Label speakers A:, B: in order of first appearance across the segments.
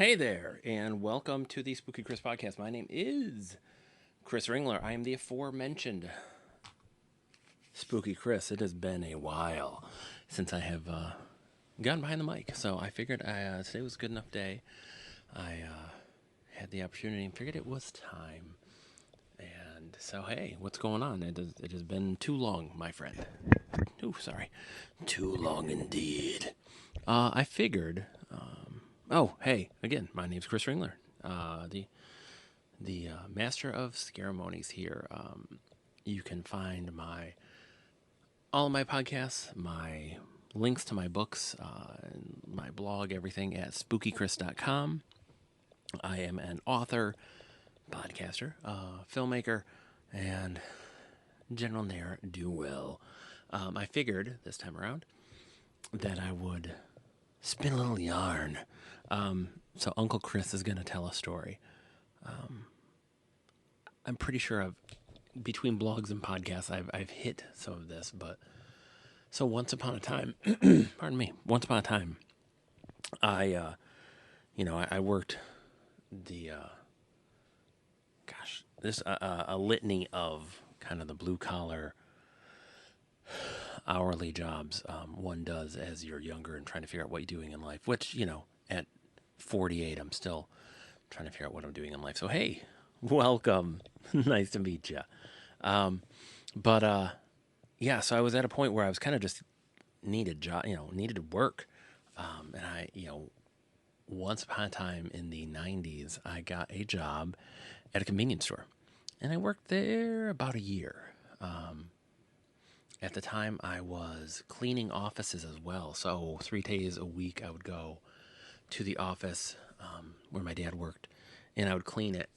A: Hey there, and welcome to the Spooky Chris podcast. My name is Chris Ringler. I am the aforementioned Spooky Chris. It has been a while since I have gotten behind the mic, so I figured today was a good enough day. I had the opportunity and figured it was time. And so, hey, what's going on? It has been too long, my friend. Oh, sorry. Too long indeed. I figured. Hey, again, my name's Chris Ringler, the master of ceremonies here. You can find all of my podcasts, my links to my books, my blog, everything at spookychris.com. I am an author, podcaster, filmmaker, and general ne'er-do-well. I figured this time around that I would spin a little yarn. So Uncle Chris is going to tell a story. I'm pretty sure between blogs and podcasts, I've hit some of this, but so once upon a time, once upon a time, I worked there's a litany of kind of the blue collar hourly jobs one does as you're younger and trying to figure out what you're doing in life, which, at 48, I'm still trying to figure out what I'm doing in life. So, hey, welcome. Nice to meet you. So I was at a point where I was kind of just needed to work. And once upon a time in the 90s, I got a job at a convenience store. And I worked there about a year. At the time, I was cleaning offices as well. So 3 days a week, I would go to the office where my dad worked, and I would clean it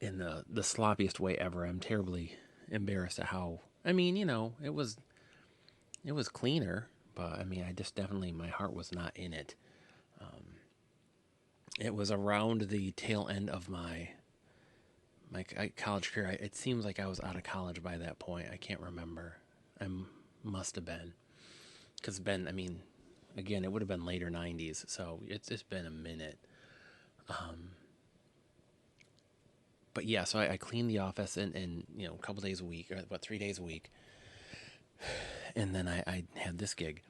A: in the sloppiest way ever. I'm terribly embarrassed at how, it was cleaner, but I just definitely, my heart was not in it. It was around the tail end of my college career. It seems like I was out of college by that point. I can't remember. I must have been, because again, it would have been later 90s, so it's been a minute. But yeah, so I cleaned the office in a couple days a week, or about 3 days a week, and then I had this gig,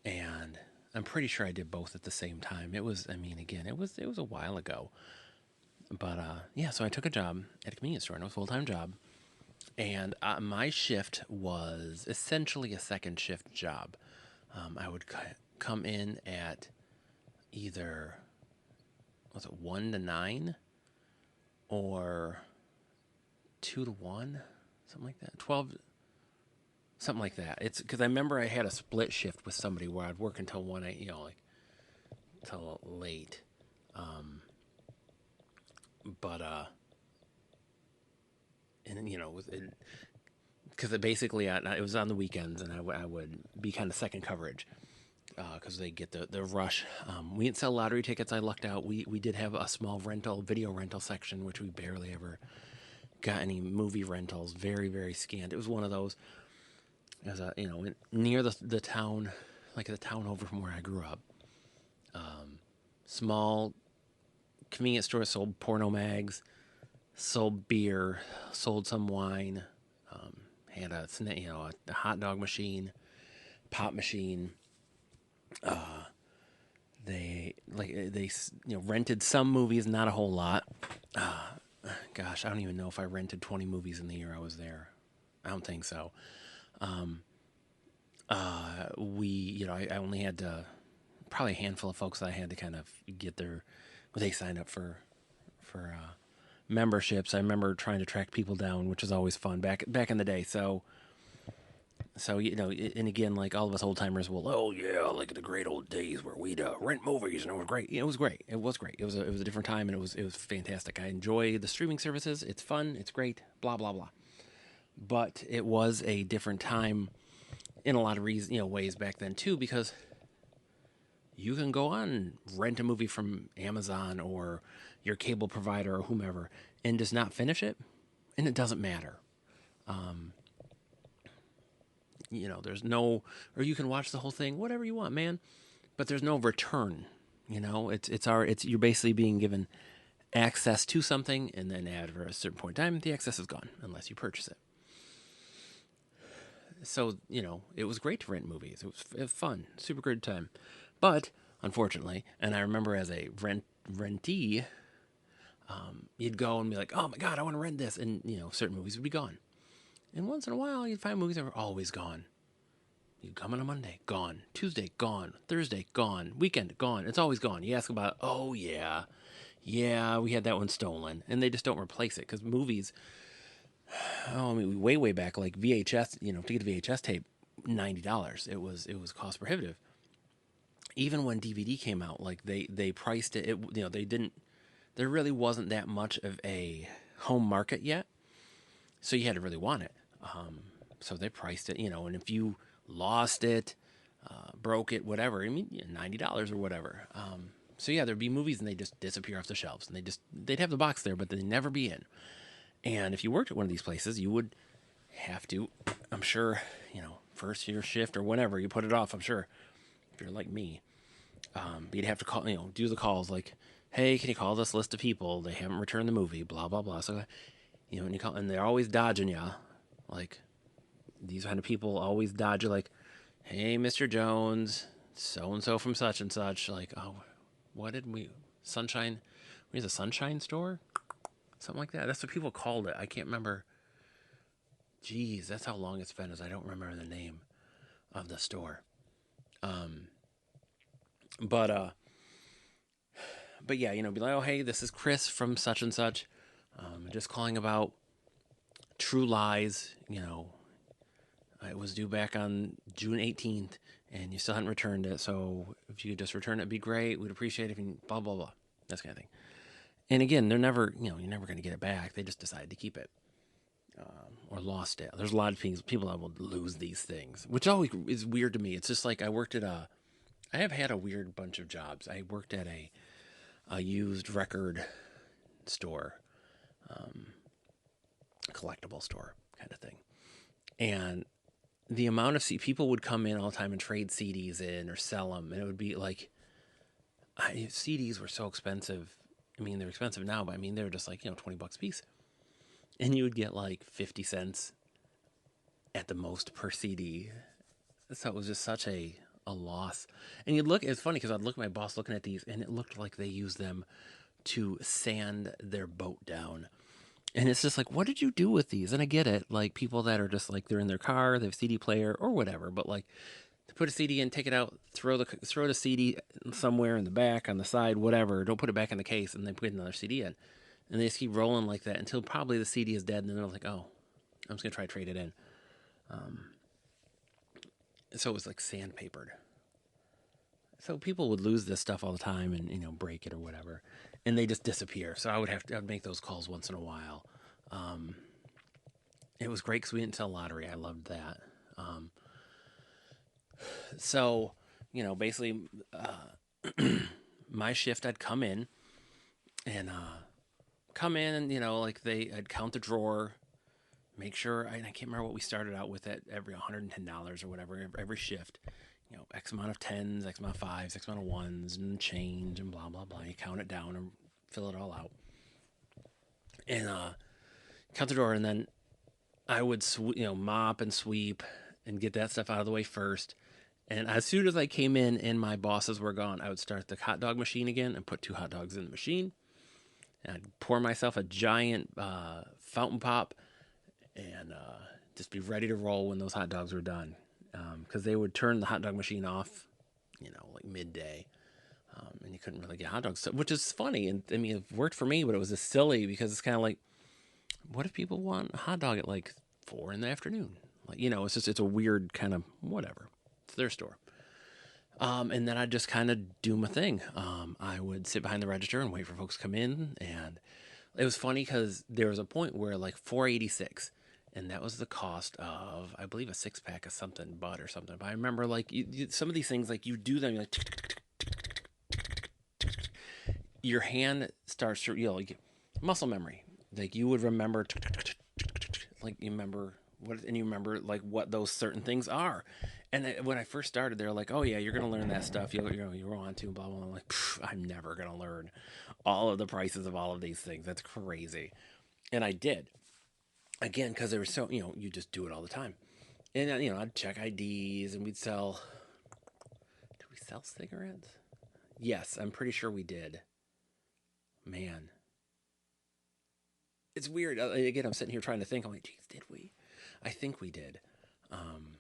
A: and I'm pretty sure I did both at the same time. It was, again, it was a while ago, but so I took a job at a convenience store, and it was a full-time job. And my shift was essentially a second shift job. I would come in at either, 1 to 9 or 2 to 1, something like that. 12, something like that. It's because I remember I had a split shift with somebody where I'd work until 1 a.m., till late. Because basically it was on the weekends, and I would be kind of second coverage because they get the rush. We didn't sell lottery tickets. I lucked out. We did have a small video rental section, which we barely ever got any movie rentals. Very, very scant. It was one of those. It was near the town, like the town over from where I grew up. Small convenience store, sold porno mags, sold beer, sold some wine, had a hot dog machine, pop machine. They rented some movies, not a whole lot. Gosh, I don't even know if I rented 20 movies in the year I was there. I don't think so. I only had probably a handful of folks that I had to kind of get they signed up for memberships. I remember trying to track people down, which is always fun back in the day. So and again, like all of us old timers will, oh yeah, like the great old days where we'd rent movies, and it was great. It was great. It was great. It was a different time, and it was fantastic. I enjoy the streaming services. It's fun. It's great. Blah blah blah. But it was a different time in a lot of ways back then too, because you can go on and rent a movie from Amazon or your cable provider or whomever and just not finish it, and it doesn't matter. There's no, or you can watch the whole thing, whatever you want, man, but there's no return You know, it's you're basically being given access to something, and then after a certain point in time, the access is gone unless you purchase it. So it was great to rent movies. It was fun, super good time. But unfortunately, and I remember as a rentee, you'd go and be like, "Oh my god, I want to rent this," and certain movies would be gone. And once in a while, you'd find movies that were always gone. You'd come on a Monday, gone. Tuesday, gone. Thursday, gone. Weekend, gone. It's always gone. You ask about, oh yeah, yeah, we had that one stolen, and they just don't replace it because movies. Oh, I mean, way back, like VHS. To get a VHS tape, $90. It was cost prohibitive. Even when DVD came out, like they priced it. They didn't. There really wasn't that much of a home market yet, so you had to really want it. So they priced it, and if you lost it, broke it, whatever, I mean, $90 or whatever. So yeah, there'd be movies and they just disappear off the shelves, and they'd have the box there, but they'd never be in. And if you worked at one of these places, you would have to, I'm sure, first year shift or whatever, you put it off. I'm sure if you're like me, you'd have to call, do the calls like, hey, can you call this list of people? They haven't returned the movie, blah blah blah. So, and you call, and they're always dodging you, like these kind of people always dodge you, like, hey, Mr. Jones, so and so from such and such. Like, oh, what did we Sunshine? We have a Sunshine store, something like that. That's what people called it. I can't remember. Jeez, that's how long it's been. As I don't remember the name of the store. Um, but but yeah, be like, oh hey, this is Chris from such and such. Just calling about True Lies. It was due back on June 18th, and you still hadn't returned it. So if you could just return it, it'd be great. We'd appreciate it. If you blah blah blah, that kind of thing. And again, they're never, you're never going to get it back. They just decided to keep it, or lost it. There's a lot of people that will lose these things, which always is weird to me. It's just like I have had a weird bunch of jobs. I worked at a used record store, collectible store kind of thing, and the amount of people would come in all the time and trade CDs in or sell them, and it would be like, CDs were so expensive. I mean, they're expensive now, but I mean, they were just like, $20 a piece. And you would get like 50 cents at the most per CD. So it was just such a loss. And it's funny because I'd look at my boss looking at these, and it looked like they used them to sand their boat down. And it's just like, what did you do with these? And I get it, like people that are just like, they're in their car, they have a CD player or whatever, but like, to put a CD in, take it out, throw the CD somewhere in the back, on the side, whatever. Don't put it back in the case, and then put another CD in, and they just keep rolling like that until probably the CD is dead, and then they're like, oh, I'm just gonna try to trade it in. So it was like sandpapered. So people would lose this stuff all the time, and break it or whatever, and they just disappear. So I'd make those calls once in a while. It was great because we didn't sell lottery. I loved that. So, basically, my shift, I'd come in and like I'd count the drawer, make sure, I can't remember what we started out with at every $110 or whatever, every shift, X amount of tens, X amount of fives, X amount of ones, and change, and blah, blah, blah. You count it down and fill it all out. And count the drawer, and then I would, mop and sweep and get that stuff out of the way first. And as soon as I came in and my bosses were gone, I would start the hot dog machine again and put 2 hot dogs in the machine. And I'd pour myself a giant fountain pop and just be ready to roll when those hot dogs were done. Because they would turn the hot dog machine off, like midday. And you couldn't really get hot dogs, which is funny. And I mean, it worked for me, but it was just silly because it's kind of like, what if people want a hot dog at like 4 in the afternoon? Like, it's a weird kind of whatever. It's their store. And then I'd just kind of do my thing. I would sit behind the register and wait for folks to come in. And it was funny because there was a point where like $4.86, and that was the cost of, I believe, a 6-pack of something, Bud or something. But I remember like some of these things, like you do them, you're like, your hand starts to, like muscle memory. Like you would remember, like you remember what, and you remember like what those certain things are. And when I first started, they're like, "Oh yeah, you're gonna learn that stuff. You're on to blah blah." I'm like, I'm never gonna learn all of the prices of all of these things. That's crazy. And I did again because there was so you just do it all the time. And I'd check IDs, and we'd sell. Did we sell cigarettes? Yes, I'm pretty sure we did. Man, it's weird. Again, I'm sitting here trying to think. I'm like, geez, did we? I think we did. Um,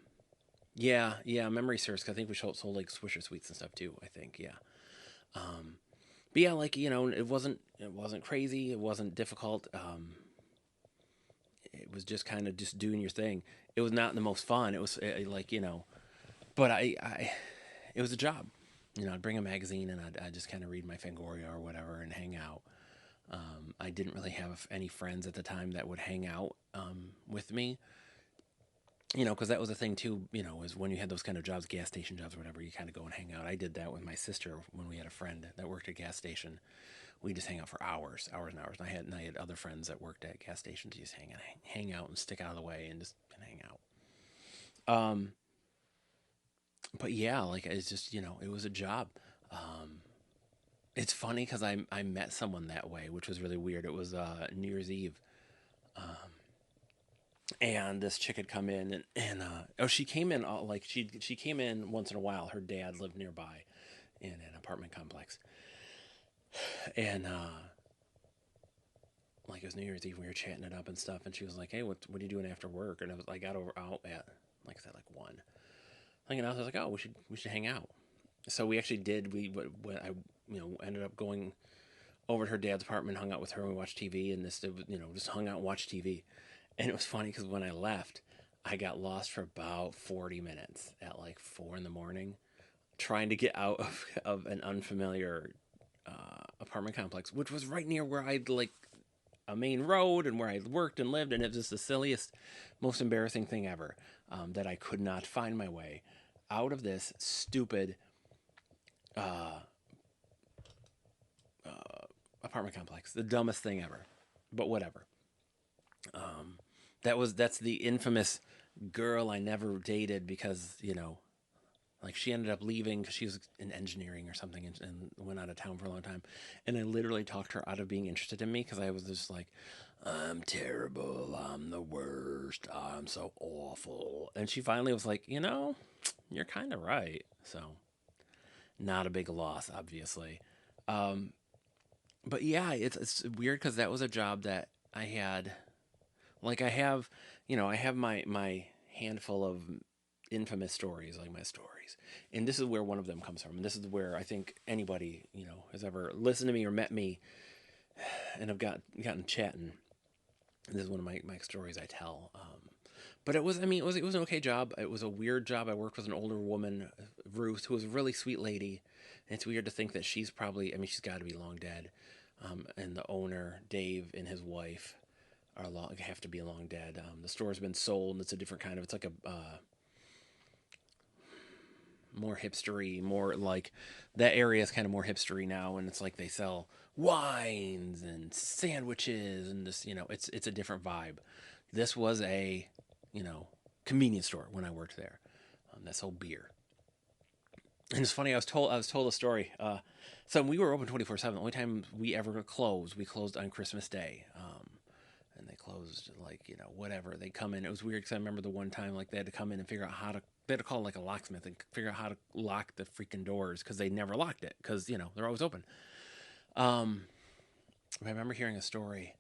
A: yeah, yeah. Memory serves. 'Cause I think we sold like Swisher sweets and stuff too. I think, yeah. Um, but yeah, like it wasn't crazy. It wasn't difficult. It was just kind of just doing your thing. It was not the most fun. It was like but it was a job. I'd bring a magazine and I'd just kind of read my Fangoria or whatever and hang out. I didn't really have any friends at the time that would hang out with me. Because that was the thing too. Is when you had those kind of jobs, gas station jobs or whatever, you kind of go and hang out. I did that with my sister when we had a friend that worked at a gas station. We just hang out for hours, hours and hours. And I had other friends that worked at gas stations. You just hang out and stick out of the way and just kind of hang out. But yeah, like it's just it was a job. Um, it's funny because I met someone that way, which was really weird. It was New Year's Eve, and this chick had come in and she came in like she came in once in a while. Her dad lived nearby in an apartment complex, and like it was New Year's Eve. We were chatting it up and stuff, and she was like, "Hey, what are you doing after work?" And I got out at like I said, like 1. Hanging out. I was like, "Oh, we should hang out." So we actually did. I ended up going over to her dad's apartment, hung out with her, and we watched TV, and just hung out and watched TV. And it was funny because when I left, I got lost for about 40 minutes at like 4 in the morning, trying to get out of an unfamiliar apartment complex, which was right near where I'd like a main road and where I worked and lived. And it was just the silliest, most embarrassing thing ever, that I could not find my way out of this stupid uh, apartment complex. The dumbest thing ever, but whatever. Um, that's the infamous girl I never dated because like she ended up leaving because she was in engineering or something and went out of town for a long time. And I literally talked her out of being interested in me because I was just like, I'm terrible. I'm the worst. I'm so awful. And she finally was like, you're kind of right. So not a big loss, obviously. Um, but yeah, it's weird because that was a job that I had. Like I have my handful of infamous stories, like my stories, and this is where one of them comes from. And this is where I think anybody has ever listened to me or met me and have gotten chatting. This is one of my stories I tell. But it was, I mean, it was an okay job. It was a weird job. I worked with an older woman, Ruth, who was a really sweet lady. And it's weird to think that she's probably, I mean, she's got to be long dead. And the owner, Dave, and his wife have to be long dead. The store's been sold, and it's a different kind of. It's like a more hipstery, more like that area is kind of more hipstery now, and it's like they sell wines and sandwiches, and this, it's a different vibe. This was a, you know, convenience store when I worked there. That sold beer, and it's funny. I was told a story. So we were open 24/7. The only time we ever closed, we closed on Christmas Day. And they closed like whatever they come in. It was weird because I remember the one time like they had to come in and figure out how to. They had to call like a locksmith and figure out how to lock the freaking doors because they never locked it because they're always open. Um, I remember hearing a story,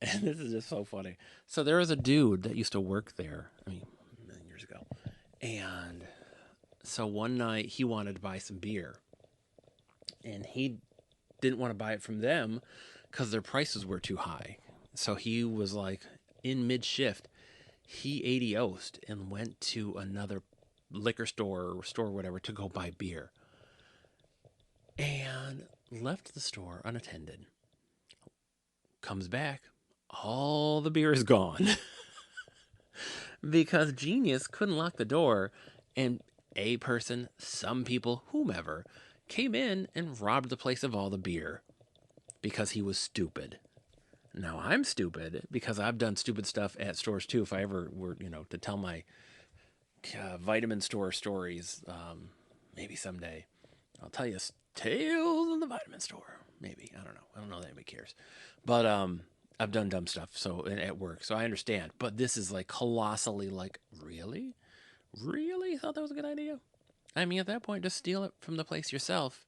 A: and this is just so funny. So there was a dude that used to work there. I mean, a million years ago, and so one night he wanted to buy some beer, and he didn't want to buy it from them because their prices were too high. So he was like in mid shift, he ADOsed and went to another liquor store or store or whatever to go buy beer and left the store unattended. Comes back, all the beer is gone because Genius couldn't lock the door, and a person, some people, whomever, came in and robbed the place of all the beer because he was stupid. Now I'm stupid because I've done stupid stuff at stores too. If I ever were, to tell my vitamin store stories, maybe someday I'll tell you tales of the vitamin store. Maybe I don't know. I don't know that anybody cares, but I've done dumb stuff at work, so I understand. But this is like colossally like really, really thought that was a good idea. I mean, at that point, just steal it from the place yourself,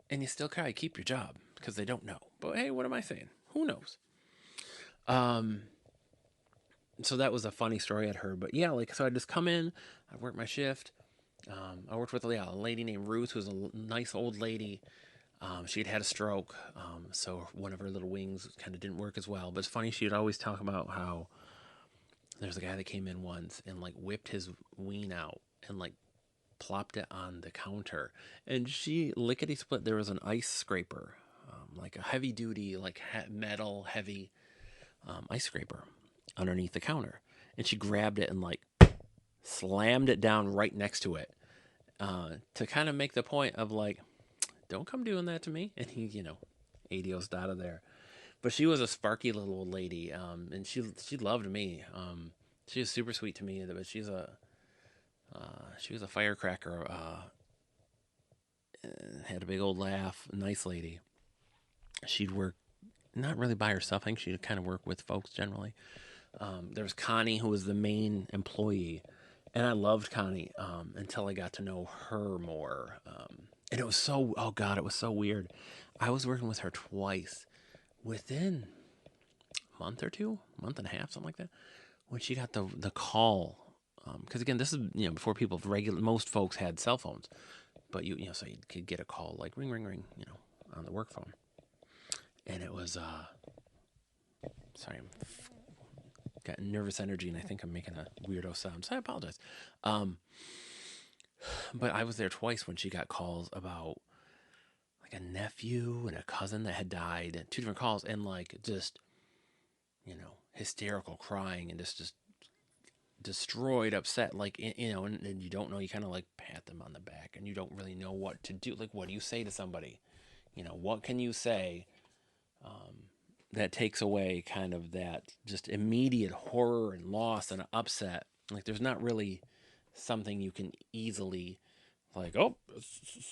A: and you still kind of keep your job because they don't know. But hey, what am I saying? Who knows? Um, so that was a funny story I'd heard. But yeah, like so I just come in, I work my shift. I worked with a lady named Ruth, who's a nice old lady. She'd had a stroke, so one of her little wings kind of didn't work as well. But it's funny, she'd always talk about how there's a guy that came in once and like whipped his ween out and like plopped it on the counter, and she lickety split. There was an ice scraper, like a heavy duty, like metal heavy ice scraper underneath the counter, and she grabbed it and like slammed it down right next to it to kind of make the point of like, don't come doing that to me. And he, adiosed out of there. But she was a sparky little old lady, and she loved me. She was super sweet to me, but she was a firecracker. Had a big old laugh. Nice lady. She'd work not really by herself. I think she'd kind of work with folks generally. There was Connie, who was the main employee, and I loved Connie until I got to know her more. And it was so, oh God, it was so weird. I was working with her twice within a month or two, month and a half, something like that, when she got the call. Because again, this is before people most folks had cell phones, but so you could get a call like ring ring ring, on the work phone, and it was sorry, I'm got nervous energy, and I think I'm making a weirdo sound, so I apologize. But I was there twice when she got calls about like a nephew and a cousin that had died, and two different calls, and like just hysterical crying and just destroyed, upset, like and you don't know. You kind of like pat them on the back, and you don't really know what to do. Like, what do you say to somebody? What can you say that takes away kind of that just immediate horror and loss and upset? Like, there's not really something you can easily like, oh,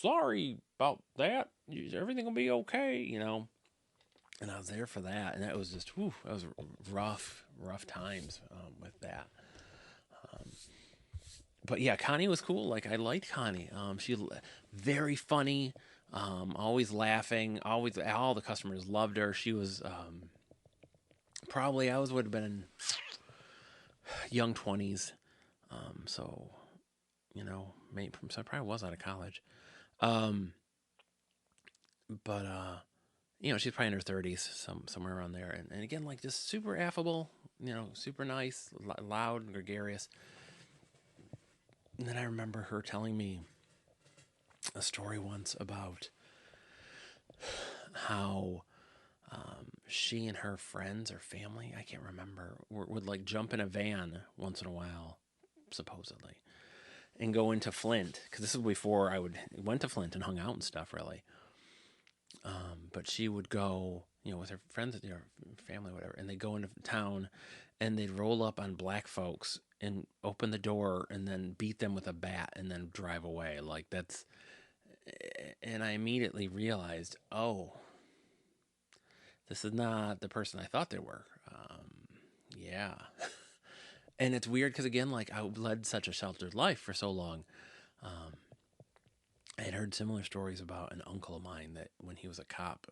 A: sorry about that. Everything will be okay. And I was there for that, and that was just, that was rough times with that. But yeah, Connie was cool. Like, I liked Connie. She very funny, always laughing. Always, all the customers loved her. She was probably would have been young 20s. So maybe so I probably was out of college. Um, but she's probably in her 30s, somewhere around there. And again, like just super affable, super nice, loud and gregarious. And then I remember her telling me a story once about how she and her friends or family, I can't remember, would like jump in a van once in a while, supposedly, and go into Flint, because this is before I went to Flint and hung out and stuff, really. But she would go, with her friends, family, whatever, and they'd go into town, and they'd roll up on black folks and open the door and then beat them with a bat and then drive away. Like, that's, and I immediately realized, oh, this is not the person I thought they were. Yeah. And it's weird because, again, like I led such a sheltered life for so long. I had heard similar stories about an uncle of mine that when he was a cop,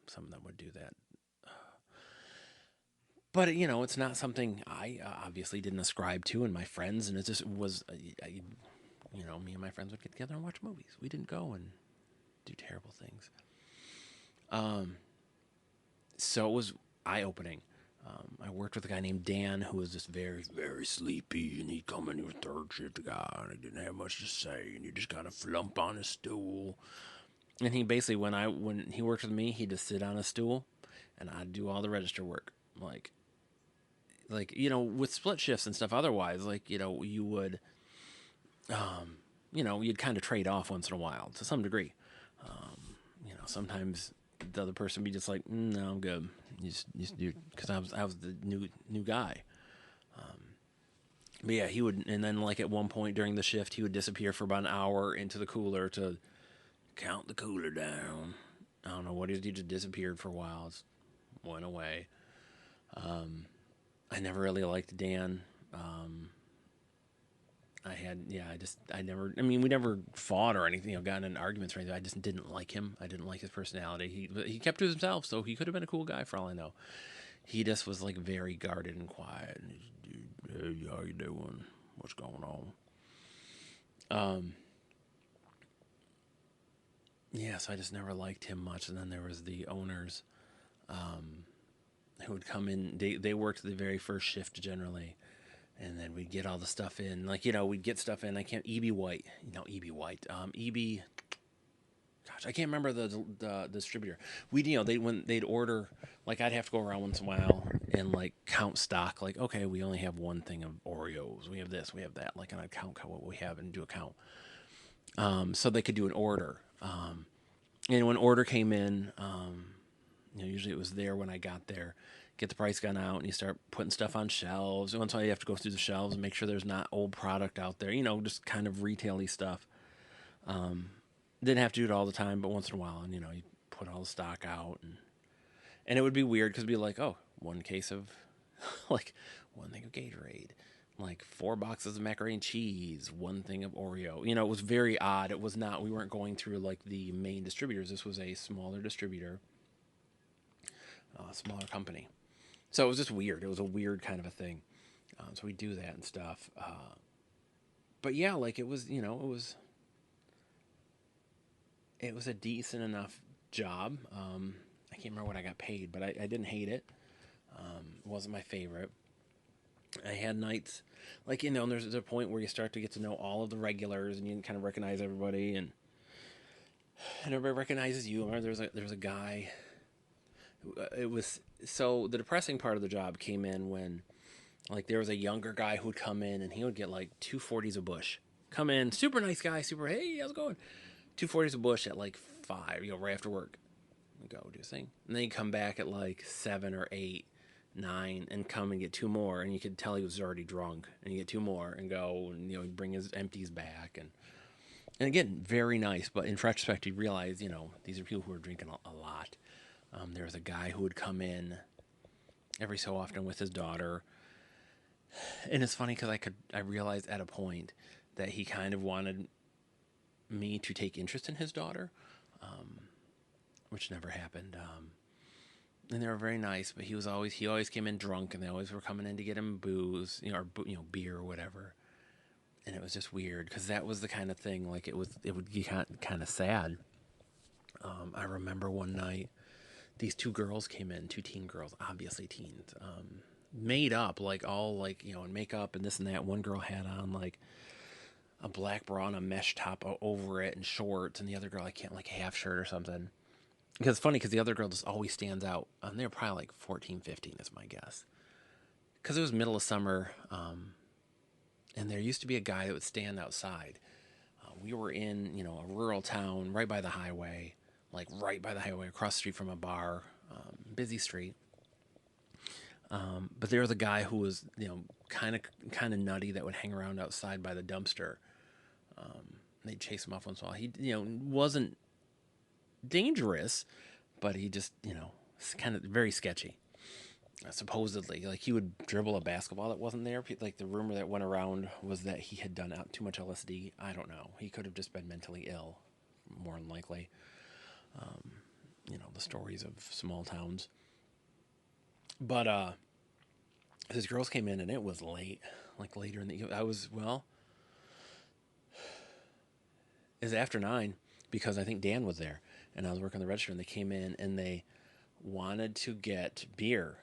A: some of them would do that. But, it's not something I obviously didn't ascribe to, and my friends, and it just was, me and my friends would get together and watch movies. We didn't go and do terrible things. So it was eye-opening. I worked with a guy named Dan who was just very, very sleepy, and he'd come in, he was third shift guy, and he didn't have much to say, and you just kind of flump on a stool. And he basically, when he worked with me, he'd just sit on a stool, and I'd do all the register work. Like with split shifts and stuff otherwise, like, you would, you'd kind of trade off once in a while to some degree. Sometimes the other person be just like, no, I'm good. You just do, because I was the new guy. But yeah, he would, and then like at one point during the shift, he would disappear for about an hour into the cooler to count the cooler down. I don't know what he did. He just disappeared for a while. Just went away. I never really liked Dan. Um, I never, I mean, we never fought or anything, gotten in arguments or anything. I just didn't like him. I didn't like his personality. He kept to himself, so he could have been a cool guy for all I know. He just was like very guarded and quiet. And hey, how you doing? What's going on? Yeah, so I just never liked him much. And then there was the owners who would come in. They worked the very first shift generally, and then we'd get all the stuff in. Like we'd get stuff in. I can't EB White, EB White, EB. Gosh, I can't remember the distributor. We when they'd order, like I'd have to go around once in a while and like count stock. Like okay, we only have one thing of Oreos. We have this, we have that. Like and I'd count what we have and do a count. So they could do an order. And when order came in, usually it was there when I got there. Get the price gun out and you start putting stuff on shelves. And once in a while you have to go through the shelves and make sure there's not old product out there. Just kind of retail-y stuff. Didn't have to do it all the time, but once in a while, and you put all the stock out, and it would be weird because it'd be like, oh, one case of, like, one thing of Gatorade, like 4 boxes of macaroni and cheese, one thing of Oreo. It was very odd. It was not. We weren't going through like the main distributors. This was a smaller distributor, smaller company. So it was just weird. It was a weird kind of a thing. So we do that and stuff. But yeah, like it was a decent enough job. I can't remember what I got paid, but I didn't hate it. It wasn't my favorite. I had nights, like, and there's a point where you start to get to know all of the regulars and you kind of recognize everybody and everybody recognizes you. I remember there was a guy. It was, so the depressing part of the job came in when, like, there was a younger guy who would come in and he would get like 240s a bush. Come in, super nice guy, super, hey, how's it going? 240s a bush at like 5, right after work. Go do his thing. And then he'd come back at like 7 or 8, 9, and come and get 2 more. And you could tell he was already drunk. And you get 2 more and go, and he'd bring his empties back. And again, very nice. But in retrospect, you realize, these are people who are drinking a lot. There was a guy who would come in every so often with his daughter. And it's funny because I realized at a point that he kind of wanted me to take interest in his daughter, which never happened. And they were very nice, but he always came in drunk, and they always were coming in to get him booze, or beer or whatever. And it was just weird because that was the kind of thing, like it would be kind of sad. I remember one night these 2 girls came in, 2 teen girls, obviously teens, made up, like all like in makeup and this and that. One girl had on like a black bra and a mesh top over it and shorts, and the other girl, I can't, like a half shirt or something. Because it's funny because the other girl just always stands out. They were probably like 14, 15 is my guess. Because it was middle of summer, and there used to be a guy that would stand outside. We were in, a rural town right by the highway, across the street from a bar, busy street. But there was a guy who was, kind of nutty that would hang around outside by the dumpster. They'd chase him off once in a while. He, wasn't dangerous, but he just, kind of very sketchy. Supposedly, like he would dribble a basketball that wasn't there. Like the rumor that went around was that he had done out too much LSD. I don't know. He could have just been mentally ill, more than likely. The stories of small towns. But his girls came in and it was late, like later in the. It was after 9 because I think Dan was there and I was working the register, and they came in and they wanted to get beer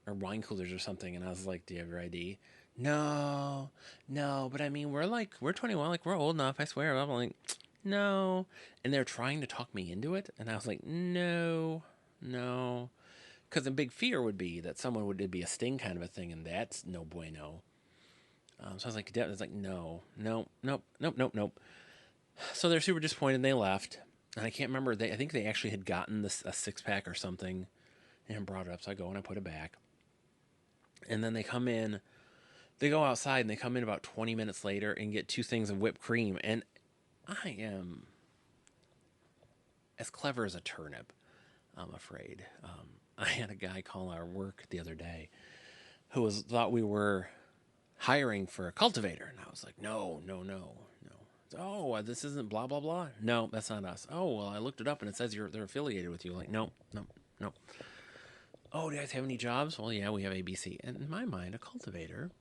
A: or wine coolers or something, and I was like, "Do you have your ID?" No, but I mean, we're 21, like we're old enough. I swear. I'm like, no, and they're trying to talk me into it, and I was like, no, because a big fear would be that it'd be a sting kind of a thing, and that's no bueno. So I was like, no, nope. So they're super disappointed, and they left. And I can't remember. I think they actually had gotten this a 6-pack or something and brought it up. So I go and I put it back. And then they come in. They go outside and they come in about 20 minutes later and get 2 things of whipped cream. And I am as clever as a turnip, I'm afraid. I had a guy call our work the other day who thought we were hiring for a cultivator. And I was like, no, no, no, no. Oh, this isn't blah, blah, blah. No, that's not us. Oh, well, I looked it up and it says they're affiliated with you. Like, no, no, no. Oh, do you guys have any jobs? Well, yeah, we have ABC. And in my mind, a cultivator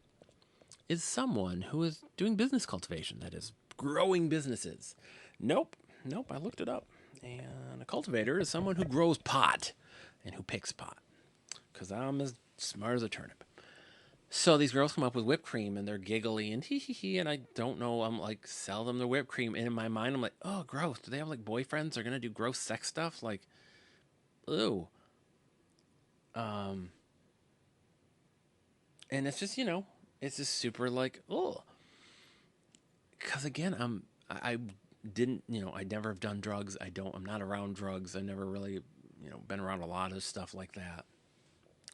A: is someone who is doing business cultivation, that is, growing businesses. Nope, nope, I looked it up. And a cultivator is someone who grows pot and who picks pot. Because I'm as smart as a turnip. So these girls come up with whipped cream and they're giggly and hee hee hee. And I don't know, I'm like, sell them the whipped cream. And in my mind, I'm like, oh, gross. Do they have like boyfriends? They're going to do gross sex stuff? Like, ew. And it's just, it's just super like, oh. Because again, I didn't, I never have done drugs. I'm not around drugs. I never really, been around a lot of stuff like that.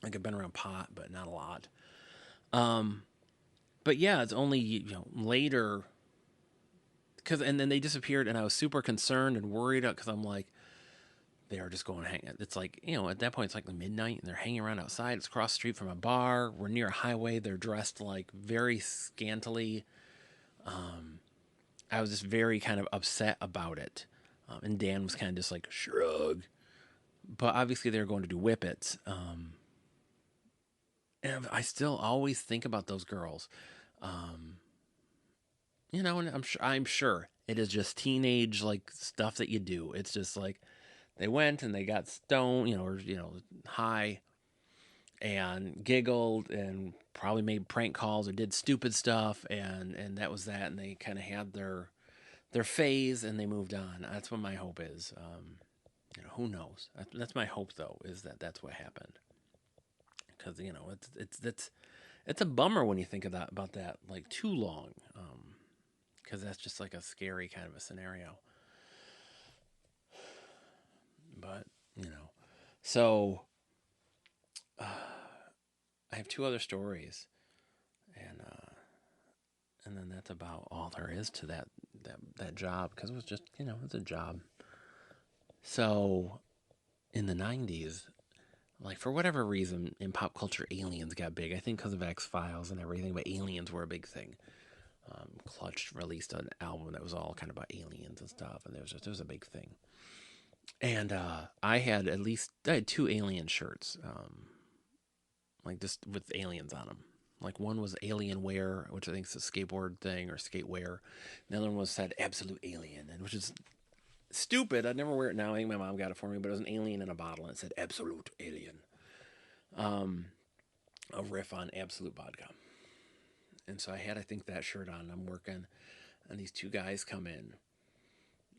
A: Like I've been around pot, but not a lot. But yeah, it's only, later. And then they disappeared and I was super concerned and worried because I'm like, they are just going to hang. It's like, at that point, it's like the midnight and they're hanging around outside. It's across the street from a bar. We're near a highway. They're dressed like very scantily. I was just very kind of upset about it. And Dan was kind of just like, shrug. But obviously they're going to do whippets. And I still always think about those girls. And I'm sure it is just teenage like stuff that you do. It's just like they went and they got stoned, or high and giggled and probably made prank calls or did stupid stuff and that was that, and they kind of had their phase and they moved on. That's what my hope is. Who knows? That's my hope though, is that that's what happened. Because it's a bummer when you think of that about that like too long. Because that's just like a scary kind of a scenario. But so I have 2 other stories, and then that's about all there is to that job, because it was just it's a job. So in the 90s, like for whatever reason in pop culture, aliens got big. I think because of X-Files and everything, but aliens were a big thing. Clutch released an album that was all kind of about aliens and stuff, and there was a big thing. And I had 2 alien shirts, like just with aliens on them. Like one was Alien Wear, which I think is a skateboard thing or skate wear. The other one said Absolute Alien, and which is stupid. I'd never wear it now. I think my mom got it for me, but it was an alien in a bottle and it said Absolute Alien. A riff on Absolute Vodka. And so I think that shirt on. I'm working, and these 2 guys come in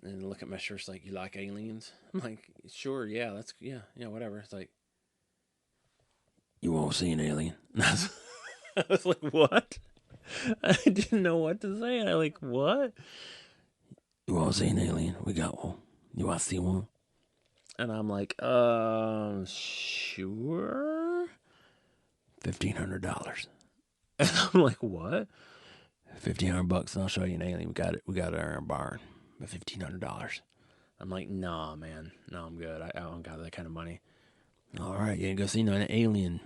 A: and look at my shirts like, you like aliens? I'm like, sure, yeah, yeah, whatever. It's like, you won't see an alien. I was like, what? I didn't know what to say. And I like, what? You won't see an alien. We got one. You want to see one? And I'm like, sure. $1,500. And I'm like, what? $1,500 and I'll show you an alien. We got it in our barn. But $1,500. I'm like, nah, man. No, I'm good. I don't got that kind of money. All right, you ain't gonna see no alien.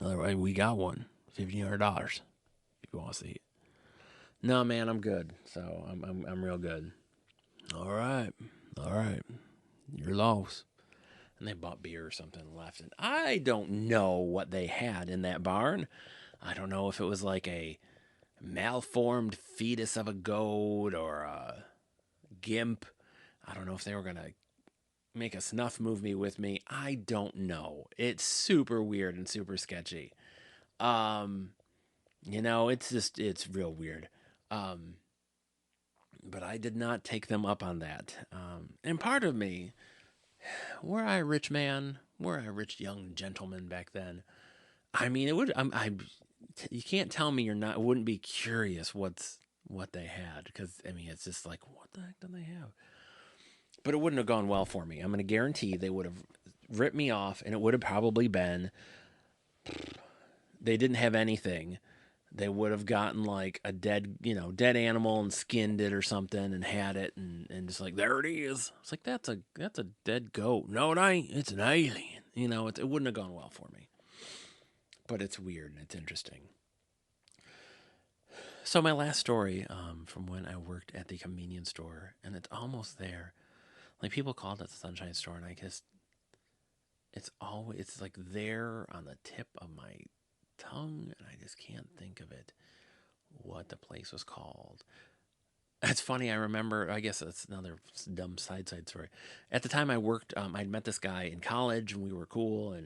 A: Otherwise, we got one. $1,500 if you want to see it. No, man, I'm good. So I'm real good. All right. You're lost. And they bought beer or something and left. And I don't know what they had in that barn. I don't know if it was like a malformed fetus of a goat or a gimp. I don't know if they were going to make a snuff movie with me. I don't know. It's super weird and super sketchy. It's real weird. But I did not take them up on that. And part of me, were I a rich man, were I a rich young gentleman back then, I mean, it would. You can't tell me you're not. Wouldn't be curious what they had, because I mean, it's just like, what the heck do they have? but it wouldn't have gone well for me. I'm going to guarantee they would have ripped me off, and it would have probably been they didn't have anything. They would have gotten like a dead, dead animal and skinned it or something and had it and just like there it is. It's like that's a dead goat. No, it ain't. It's an alien. It wouldn't have gone well for me. But it's weird and it's interesting. So my last story from when I worked at the convenience store, and it's almost there. Like people called it the Sunshine Store, and I guess it's like there on the tip of my tongue, and I just can't think of it. What the place was called. It's funny. I remember. I guess that's another dumb side story. At the time I worked, I'd met this guy in college, and we were cool,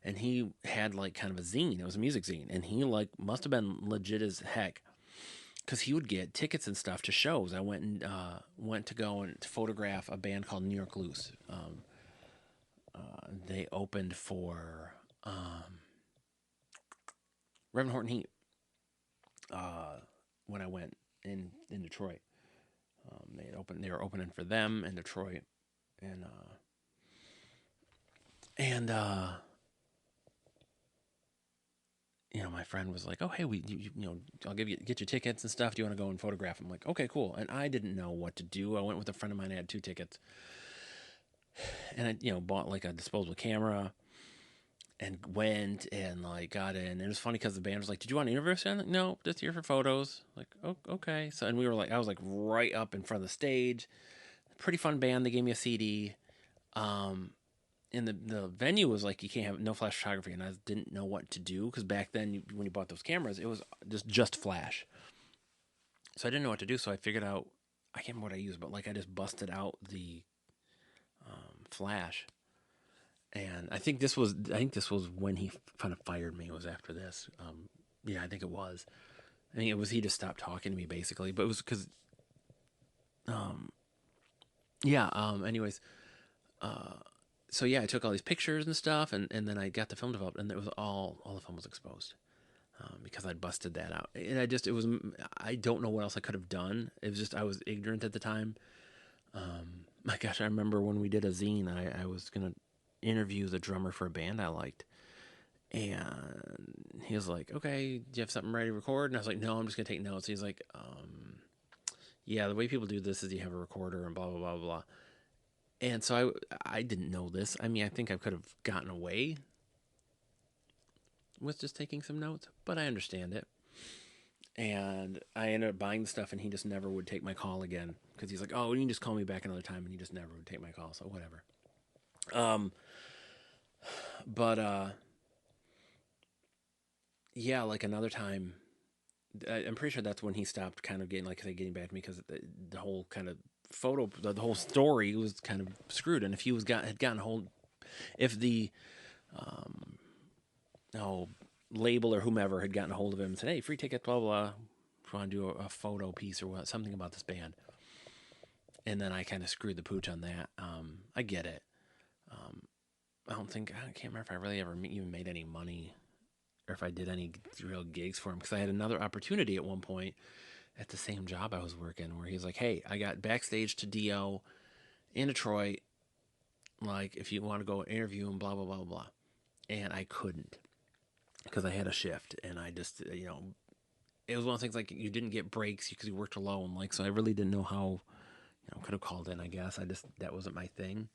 A: and he had like kind of a zine. It was a music zine, and he like must have been legit as heck because he would get tickets and stuff to shows. I went to go and photograph a band called New York Loose. They opened for Reverend Horton Heat when I went in Detroit. They were opening for them in Detroit, and and my friend was like, "Oh, hey, I'll get you tickets and stuff. Do you want to go and photograph?" I'm like, "Okay, cool." And I didn't know what to do. I went with a friend of mine. I had 2 tickets, and I bought like a disposable camera and went and like got in. And it was funny because the band was like, "Did you want to interview us?" I'm like, "No, just here for photos." Like, "Oh, okay." So and we were like, I was like right up in front of the stage. Pretty fun band. They gave me a CD. Um, and the venue was like you can't have no flash photography, and I didn't know what to do because back then when you bought those cameras, it was just flash. So I didn't know what to do. So I figured out I can't remember what I used, but like I just busted out the flash, and I think this was when he kind of fired me. It was after this. Yeah, I think it was. I think it was he just stopped talking to me basically, but it was because um, yeah. Anyways, uh, so yeah, I took all these pictures and stuff, and then I got the film developed, and it was all the film was exposed because I'd busted that out, and it was I don't know what else I could have done. It was just I was ignorant at the time. My gosh, I remember when we did a zine, I was gonna interview the drummer for a band I liked, and he was like, "Okay, do you have something ready to record?" And I was like, "No, I'm just gonna take notes." He's like, "Yeah, the way people do this is you have a recorder and blah blah blah blah." And so I didn't know this. I mean, I think I could have gotten away with just taking some notes, but I understand it. And I ended up buying the stuff, and he just never would take my call again because he's like, "Oh, you can just call me back another time," and he just never would take my call. So whatever. Um, but yeah, like another time, I'm pretty sure that's when he stopped kind of getting like I say getting back to me because the whole kind of the whole story was kind of screwed. And if he had gotten hold, if the um, oh, label or whomever had gotten a hold of him and said, "Hey, free ticket, blah blah, if you want to do a photo piece or what, something about this band," and then I kind of screwed the pooch on that. I get it. Um, I can't remember if I really ever even made any money or if I did any real gigs for him because I had another opportunity at one point at the same job I was working where he's like, "Hey, I got backstage to Dio in Detroit. Like, if you want to go interview him, blah blah blah blah," and I couldn't because I had a shift and I just it was one of the things like you didn't get breaks because you worked alone. Like, so I really didn't know how could have called in. I guess that wasn't my thing.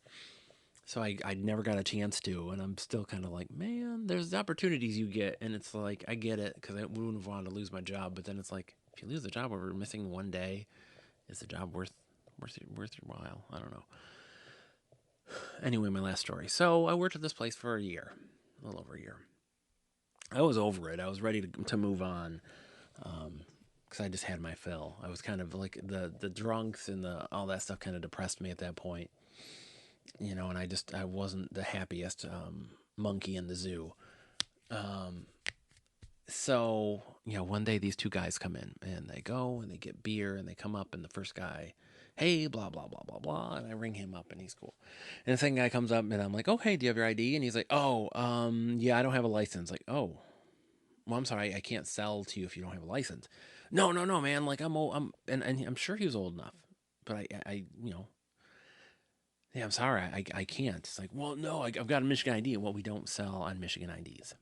A: So I never got a chance to, and I'm still kind of like, man, there's opportunities you get, and it's like I get it because I wouldn't have wanted to lose my job, but then it's like if you lose the job over missing one day, is the job worth your while? I don't know. Anyway, my last story. So I worked at this place for a year, a little over a year. I was over it. I was ready to move on because I just had my fill. I was kind of like the drunks and the all that stuff kind of depressed me at that point, and I wasn't the happiest monkey in the zoo. Um, so one day these 2 guys come in and they go and they get beer and they come up and the first guy, "Hey, blah blah blah blah blah," and I ring him up and he's cool. And the second guy comes up and I'm like, "Oh, hey, do you have your ID?" And he's like, "Oh, yeah, I don't have a license." Like, "Oh, well, I'm sorry, I can't sell to you if you don't have a license." No, no, no, man. Like I'm old. And I'm sure he was old enough, but I yeah, I'm sorry, I can't. It's like, well, no, I've got a Michigan ID. Well, we don't sell on Michigan IDs.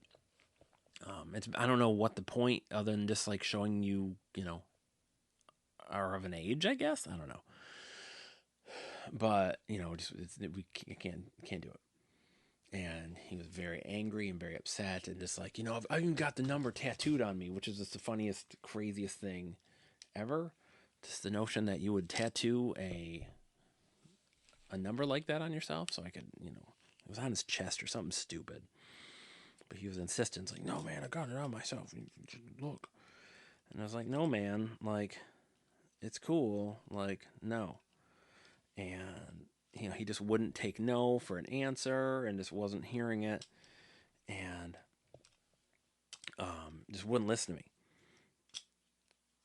A: I don't know what the point other than just like showing you, are of an age, I guess. I don't know. But, we can't do it. And he was very angry and very upset and just like, I've even got the number tattooed on me, which is just the funniest, craziest thing ever. Just the notion that you would tattoo a number like that on yourself. So I could, it was on his chest or something stupid. But he was insistent. It's like, no, man, I got it on myself. Look. And I was like, no, man, like, it's cool. Like, no. And, he just wouldn't take no for an answer and just wasn't hearing it. And just wouldn't listen to me.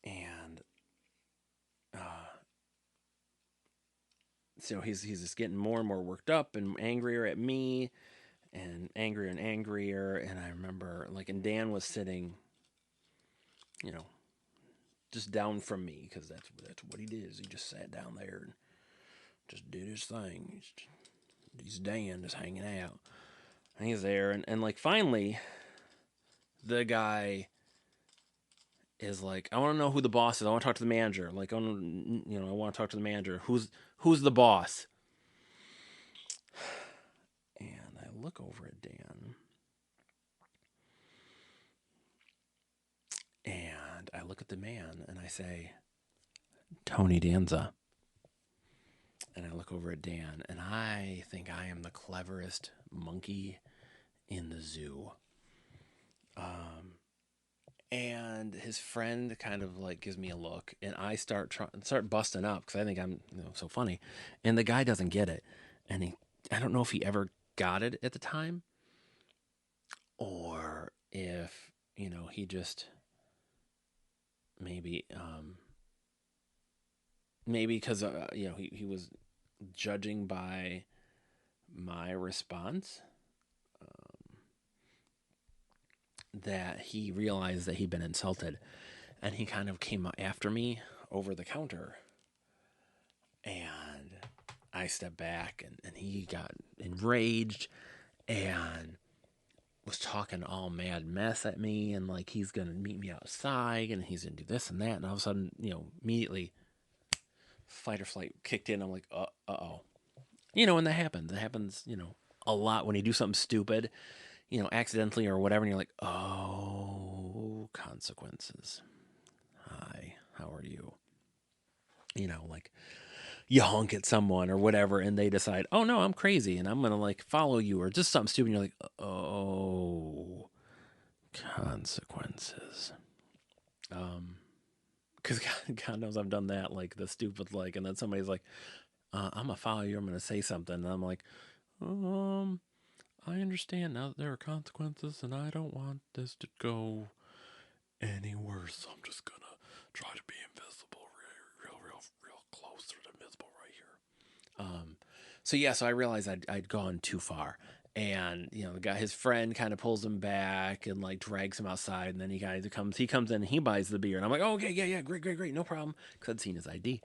A: And so he's just getting more and more worked up and angrier at me and angrier and angrier. And I remember, like, and Dan was sitting, you know, just down from me because that's what he did. Is he just sat down there and just did his thing. He's Dan, just hanging out. And he's there, and like finally, the guy is like, I want to know who the boss is. I want to talk to the manager. Like, I want to talk to the manager. Who's the boss? And I look over at Dan, and I look at the man, and I say, Tony Danza. And I look over at Dan, and I think I am the cleverest monkey in the zoo. And his friend kind of like gives me a look, and I start busting up because I think I'm so funny, and the guy doesn't get it, and I don't know if he ever got it at the time, or if he just maybe because he was judging by my response, that he realized that he'd been insulted, and he kind of came after me over the counter, and I stepped back, and he got enraged and was talking all mad mess at me, and like he's gonna meet me outside and he's gonna do this and that, and all of a sudden, immediately fight or flight kicked in. I'm like, uh-oh. And that happens. It happens, a lot when you do something stupid, accidentally or whatever, and you're like, oh, consequences. Hi, how are you? Like you honk at someone or whatever, and they decide, oh no, I'm crazy and I'm gonna like follow you, or just something stupid, and you're like, oh, consequences. Because God knows I've done that, like the stupid, like, and then somebody's like, I'm gonna follow you, I'm gonna say something, and I'm like, I understand now that there are consequences, and I don't want this to go any worse. So I'm just gonna try to be invisible, real close to the invisible right here. So I realized I'd gone too far, and the guy, his friend, kind of pulls him back and like drags him outside, and then he comes in, and he buys the beer, and I'm like, oh, okay, yeah, great, no problem, because I'd seen his ID.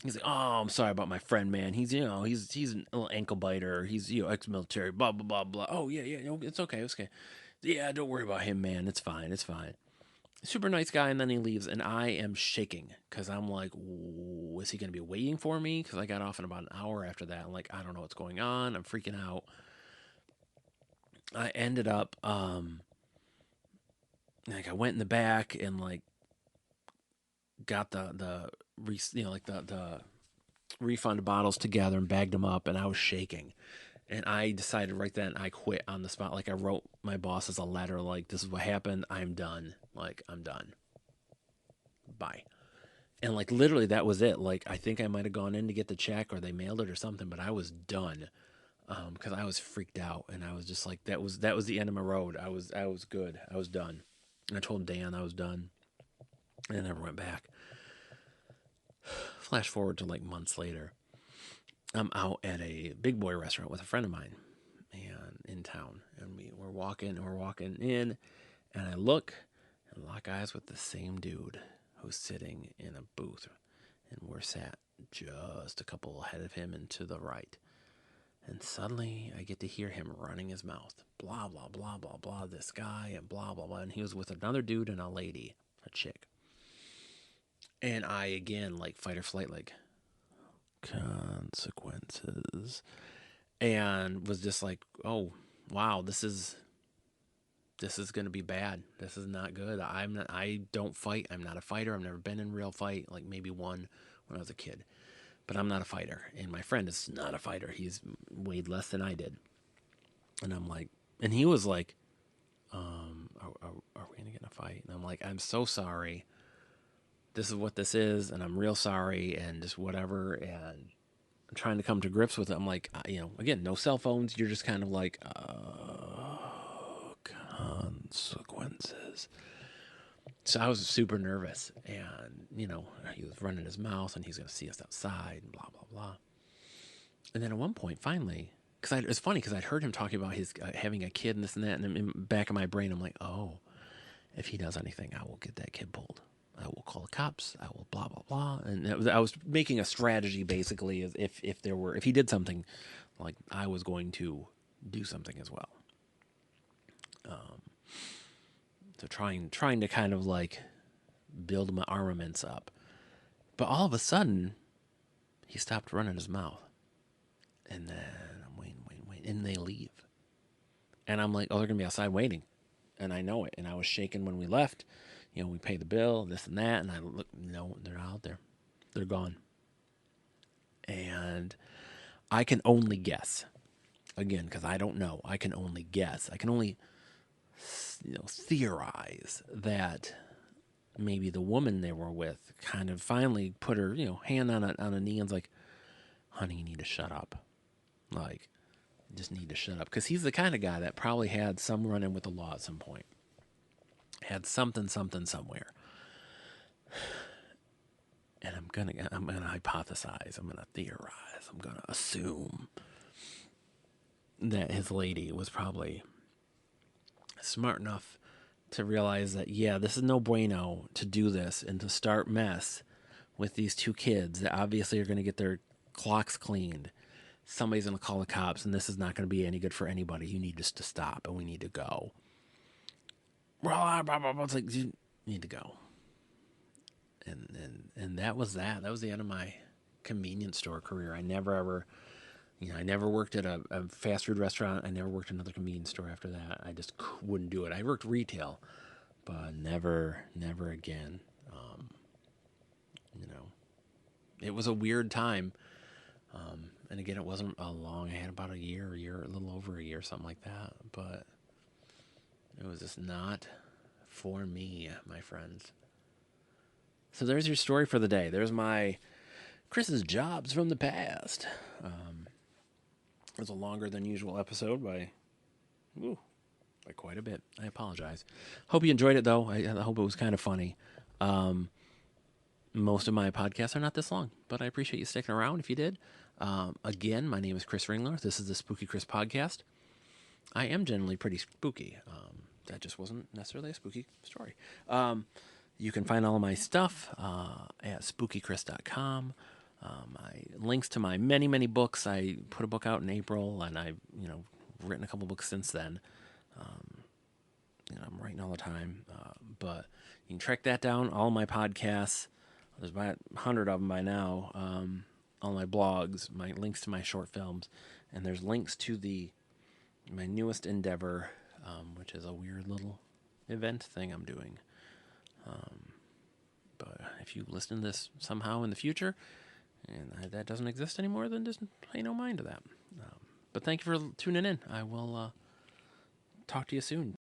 A: He's like, oh, I'm sorry about my friend, man. He's he's a little ankle biter. He's ex-military. Blah blah blah blah. Oh yeah. No, it's okay. It's okay. Yeah, don't worry about him, man. It's fine. Super nice guy, and then he leaves, and I am shaking because I'm like, is he gonna be waiting for me? Because I got off in about an hour after that. I'm like, I don't know what's going on. I'm freaking out. I ended up like I went in the back and like got the refund bottles together and bagged them up, and I was shaking. And I decided right then I quit on the spot. Like I wrote my bosses a letter like, this is what happened. I'm done. Like, I'm done. Bye. And like literally that was it. Like I think I might have gone in to get the check or they mailed it or something, but I was done. Because I was freaked out, and I was just like, that was the end of my road. I was good. I was done. And I told Dan I was done. And I never went back. Flash forward to like months later. I'm out at a big boy restaurant with a friend of mine, and in town, and we're walking in, and I look and lock eyes with the same dude who's sitting in a booth, and we're sat just a couple ahead of him and to the right. And suddenly I get to hear him running his mouth. Blah, blah, blah, blah, blah, this guy, and blah, blah, blah. And he was with another dude and a lady, a chick. And I, again, like fight or flight, like, consequences. And was just like, oh, wow, this is going to be bad. This is not good. I don't fight. I'm not a fighter. I've never been in a real fight, like maybe one when I was a kid. But I'm not a fighter. And my friend is not a fighter. He's weighed less than I did. And I'm like, and he was like, are we going to get in a fight? And I'm like, I'm so sorry. This is what this is. And I'm real sorry. And just whatever. And I'm trying to come to grips with it. I'm like, again, no cell phones. You're just kind of like, consequences. So I was super nervous, and he was running his mouth, and he's going to see us outside, and blah blah blah. And then at one point, finally, because it's funny because I'd heard him talking about his having a kid and this and that, and in the back of my brain, I'm like, oh, if he does anything, I will get that kid pulled. I will call the cops. I will blah blah blah. And I was making a strategy basically, as if he did something, like I was going to do something as well. So trying to kind of like build my armaments up. But all of a sudden, he stopped running his mouth. And then I'm waiting. And they leave. And I'm like, oh, they're going to be outside waiting. And I know it. And I was shaking when we left. We pay the bill, this and that. And I look, no, they're not out there. They're gone. And I can only guess. Again, because I don't know. I can only guess. I can only theorize that maybe the woman they were with kind of finally put her, hand on a knee and's like, honey, you need to shut up. Like, just need to shut up. Because he's the kind of guy that probably had some run-in with the law at some point. Had something somewhere. And I'm gonna hypothesize. I'm gonna theorize. I'm gonna assume that his lady was probably smart enough to realize that, yeah, this is no bueno to do this and to start mess with these two kids that obviously are going to get their clocks cleaned. Somebody's going to call the cops, and this is not going to be any good for anybody. You need just to stop, and we need to go. It's like, you need to go. And that was that. That was the end of my convenience store career. I never ever... I never worked at a fast food restaurant. I never worked at another convenience store after that. I just wouldn't do it. I worked retail, but never again. It was a weird time. And again, it wasn't a long. I had about a little over a year, something like that. But it was just not for me, my friends. So there's your story for the day. There's my Chris's jobs from the past. It was a longer than usual episode by quite a bit. I apologize. Hope you enjoyed it, though. I hope it was kind of funny. Most of my podcasts are not this long, but I appreciate you sticking around if you did. Again, my name is Chris Ringler. This is the Spooky Chris podcast. I am generally pretty spooky. That just wasn't necessarily a spooky story. You can find all of my stuff at spookychris.com. My links to my many, many books. I put a book out in April, and I've written a couple books since then. I'm writing all the time, but you can track that down. All my podcasts, there's about 100 of them by now. All my blogs, my links to my short films, and there's links to my newest endeavor, which is a weird little event thing I'm doing. But if you listen to this somehow in the future, and that doesn't exist anymore, then just pay no mind to that. But thank you for tuning in. I will talk to you soon.